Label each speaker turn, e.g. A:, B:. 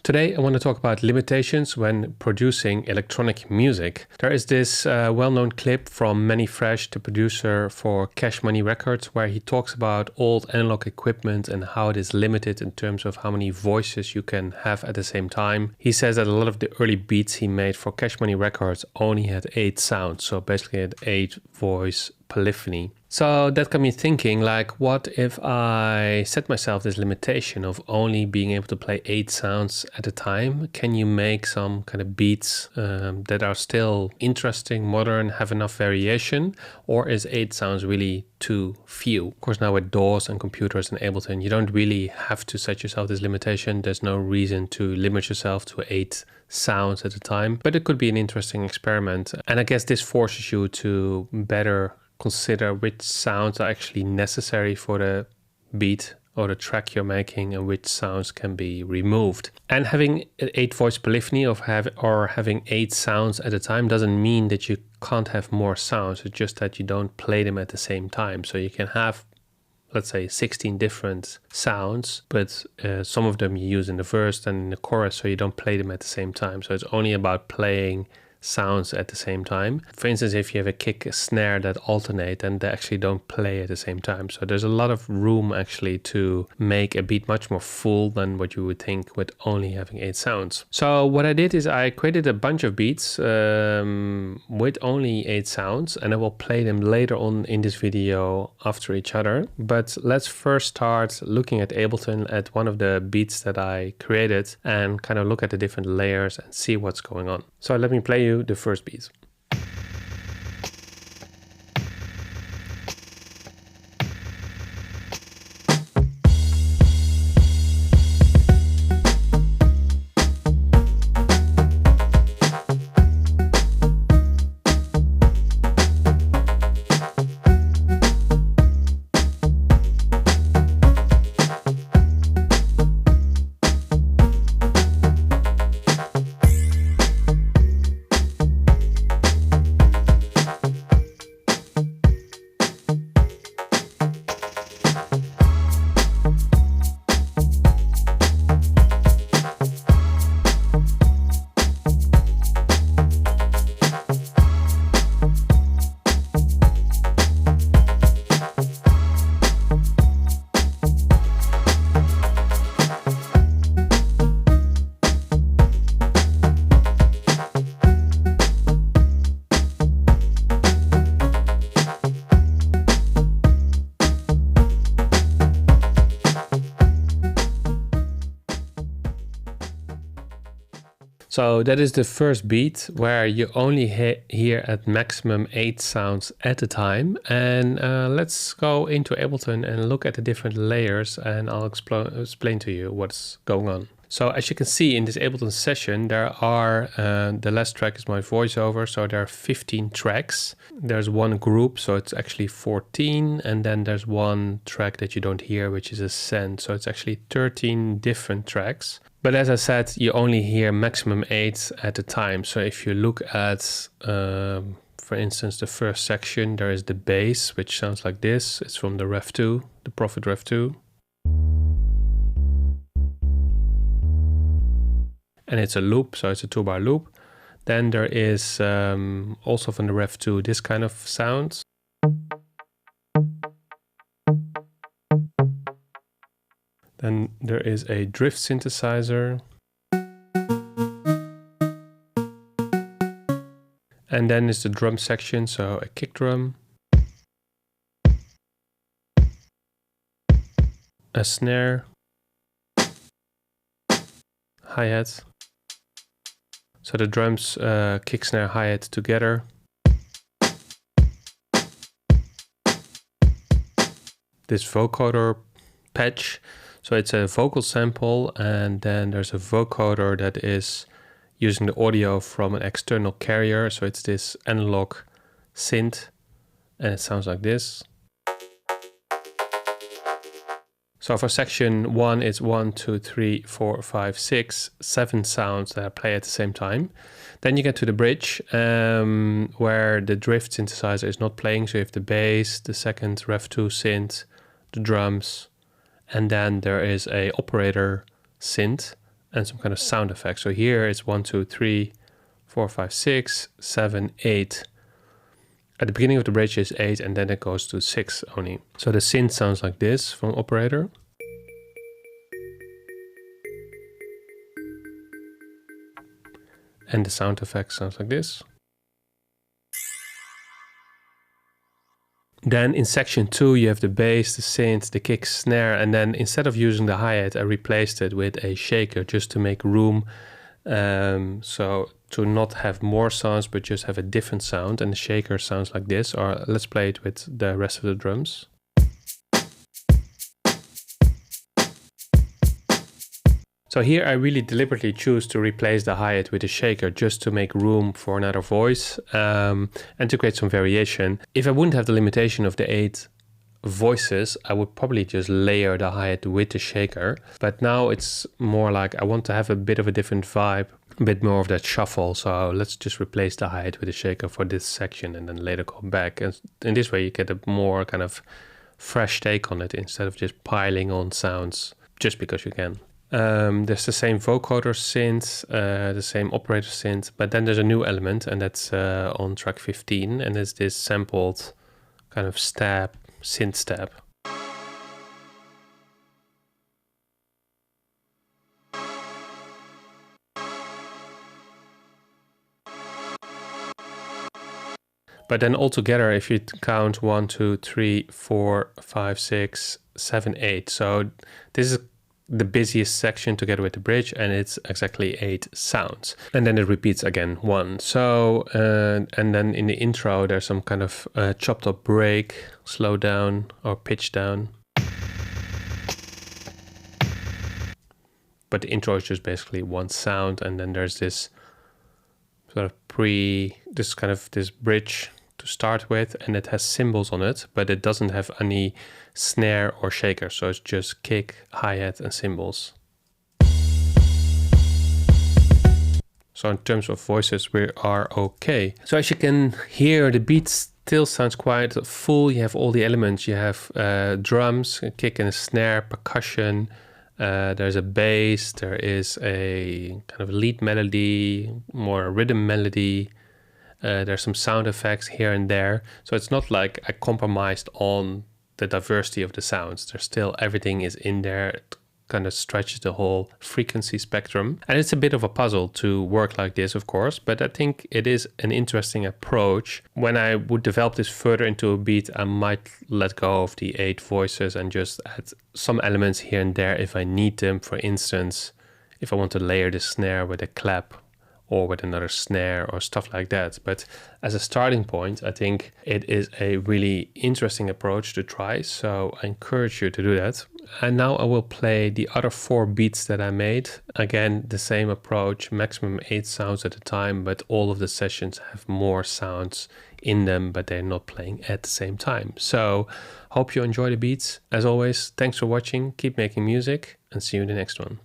A: Today I want to talk about limitations when producing electronic music. There is this well-known clip from Manny Fresh, the producer for Cash Money Records, where he talks about old analog equipment and how it is limited in terms of how many voices you can have at the same time. He says that a lot of the early beats he made for Cash Money Records only had 8 sounds, so basically had 8 voice polyphony. So that got me thinking, like, what if I set myself this limitation of only being able to play 8 sounds at a time? Can you make some kind of beats that are still interesting, modern, have enough variation? Or is 8 sounds really too few? Of course, now with DAWs and computers and Ableton, you don't really have to set yourself this limitation. There's no reason to limit yourself to 8 sounds at a time, but it could be an interesting experiment. And I guess this forces you to better consider which sounds are actually necessary for the beat or the track you're making and which sounds can be removed. And having 8 voice polyphony or having 8 sounds at a time doesn't mean that you can't have more sounds. It's just that you don't play them at the same time. So you can have, let's say, 16 different sounds, but some of them you use in the verse and in the chorus, so you don't play them at the same time. So it's only about playing sounds at the same time. For instance, if you have a kick, a snare that alternate, and they actually don't play at the same time. So there's a lot of room actually to make a beat much more full than what you would think with only having 8 sounds. So what I did is I created a bunch of beats with only 8 sounds, and I will play them later on in this video after each other. But let's first start looking at Ableton at one of the beats that I created and kind of look at the different layers and see what's going on. So let me play you the first beat. So that is the first beat where you only hear at maximum 8 sounds at a time. And let's go into Ableton and look at the different layers, and I'll explain to you what's going on. So as you can see in this Ableton session, there are, the last track is my voiceover, so there are 15 tracks. There's one group, so it's actually 14, and then there's one track that you don't hear, which is Ascend, so it's actually 13 different tracks. But as I said, you only hear maximum 8 at a time. So if you look at, for instance, the first section, there is the bass, which sounds like this. It's from the Rev 2, the Prophet Rev 2. And it's a loop, so it's a 2-bar loop. Then there is also from the Rev 2 this kind of sound. Then there is a drift synthesizer. And then is the drum section, so a kick drum, a snare, hi-hat. So the drums, kick, snare, hi-hat together. This vocoder patch. So it's a vocal sample, and then there's a vocoder that is using the audio from an external carrier. So it's this analog synth, and it sounds like this. So for section 1, it's 1, 2, 3, 4, 5, 6, 7 sounds that I play at the same time. Then you get to the bridge, where the drift synthesizer is not playing. So you have the bass, the second Rev 2 synth, the drums, and then there is a operator synth and some kind of sound effect. So here it's 1, 2, 3, 4, 5, 6, 7, 8. At the beginning of the bridge is 8 and then it goes to 6 only. So the synth sounds like this from operator. And the sound effect sounds like this. Then in section 2 you have the bass, the synth, the kick, snare, and then instead of using the hi-hat I replaced it with a shaker just to make room, so to not have more sounds but just have a different sound, and the shaker sounds like this. Or let's play it with the rest of the drums. So here I really deliberately choose to replace the hi-hat with a shaker just to make room for another voice, and to create some variation. If I wouldn't have the limitation of the 8 voices, I would probably just layer the hi-hat with the shaker. But now it's more like I want to have a bit of a different vibe, a bit more of that shuffle. So let's just replace the hi-hat with a shaker for this section and then later come back. And in this way you get a more kind of fresh take on it instead of just piling on sounds just because you can. There's the same vocoder synth, the same operator synth, but then there's a new element, and that's on track 15, and it's this sampled kind of stab, synth stab. But then altogether, if you count 1, 2, 3, 4, 5, 6, 7, 8. So this is the busiest section together with the bridge, and it's exactly 8 sounds. And then it repeats again 1. So, and then in the intro, there's some kind of chopped up break, slow down or pitch down. But the intro is just basically 1 sound, and then there's this sort of this bridge to start with, and it has cymbals on it, but it doesn't have any snare or shaker, so it's just kick, hi-hat and cymbals. So in terms of voices we are okay. So as you can hear, the beat still sounds quite full. You have all the elements. You have drums, a kick and a snare, percussion, there's a bass, there is a kind of lead melody, more rhythm melody. There's some sound effects here and there. So it's not like I compromised on the diversity of the sounds. There's still, everything is in there. It kind of stretches the whole frequency spectrum. And it's a bit of a puzzle to work like this, of course, but I think it is an interesting approach. When I would develop this further into a beat, I might let go of the 8 voices and just add some elements here and there if I need them. For instance, if I want to layer the snare with a clap or with another snare or stuff like that. But as a starting point, I think it is a really interesting approach to try. So I encourage you to do that. And now I will play the other 4 beats that I made. Again, the same approach, maximum 8 sounds at a time, but all of the sessions have more sounds in them, but they're not playing at the same time. So hope you enjoy the beats. As always, thanks for watching, keep making music, and see you in the next one.